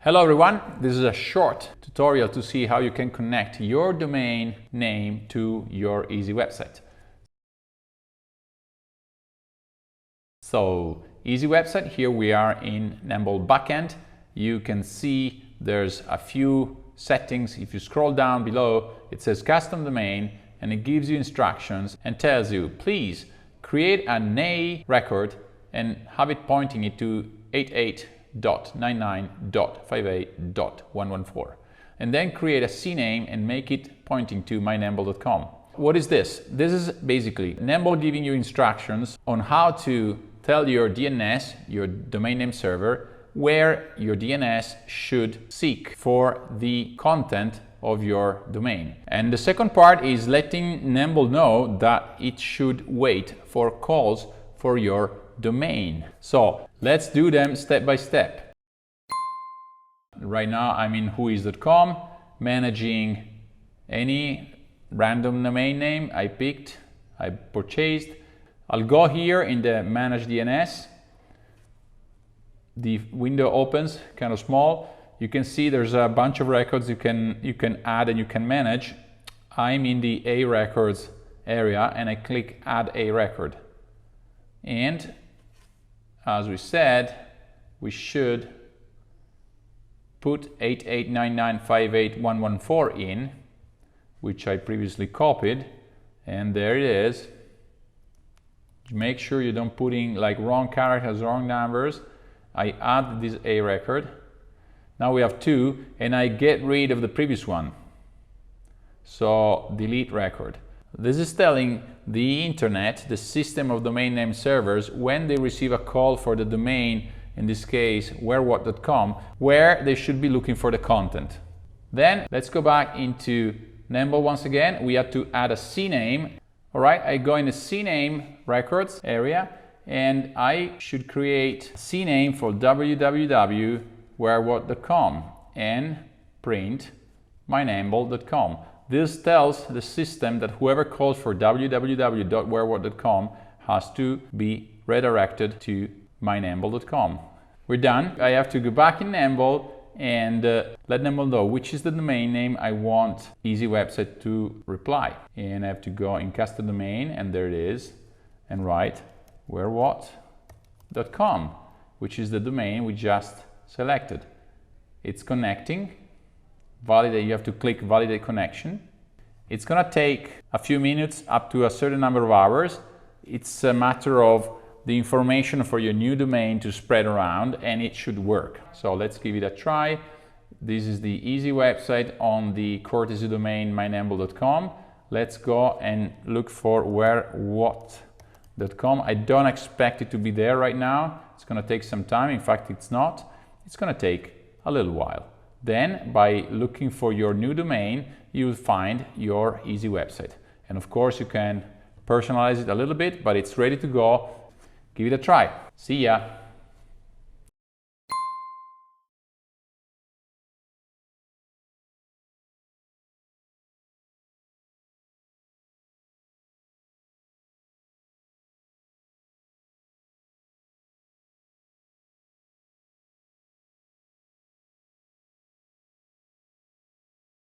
Hello everyone, this is a short tutorial to see how you can connect your domain name to your easy website. So, easy website, here we are in Nembol backend. You can see there's a few settings. If you scroll down below, it says custom domain and it gives you instructions and tells you, please create an A record and have it pointing it to 88.99.58.114, and then create a CNAME and make it pointing to mynembol.com. What is this? This is basically Nembol giving you instructions on how to tell your DNS, your domain name server, where your DNS should seek for the content of your domain. And the second part is letting Nembol know that it should wait for calls for your domain. So let's do them step by step. Right now I'm in whois.com, managing any random domain name I picked, I purchased. I'll go here in the manage DNS. The window opens, kind of small. You can see there's a bunch of records you can add and you can manage. I'm in the A records area and I click add a record. And as we said, we should put 88.99.58.114 in, which I previously copied, and there it is. Make sure you don't put in like wrong characters, wrong numbers. I add this A record. Now we have two, and I get rid of the previous one. So delete record. This is telling the internet, the system of domain name servers, when they receive a call for the domain, in this case wherewhat.com, where they should be looking for the content. Then let's go back into Nembol once again. We have to add a CNAME. All right, I go in the CNAME records area and I should create CNAME for www.wherewhat.com and print mynembol.com. This tells the system that whoever calls for www.wherewhat.com has to be redirected to mynembol.com. We're done. I have to go back in Nembol and let Nembol know which is the domain name I want easy website to reply. And I have to go in custom domain, and there it is, and write wherewhat.com, which is the domain we just selected. It's connecting. Validate, you have to click validate connection. It's gonna take a few minutes up to a certain number of hours. It's a matter of the information for your new domain to spread around, and it should work. So let's give it a try. This is the easy website on the courtesy domain mynembol.com. Let's go and look for wherewhat.com. I don't expect it to be there right now. It's gonna take some time. In fact, it's not. It's gonna take a little while. Then, by looking for your new domain, you'll find your easy website. And of course, you can personalize it a little bit, but it's ready to go. Give it a try. See ya!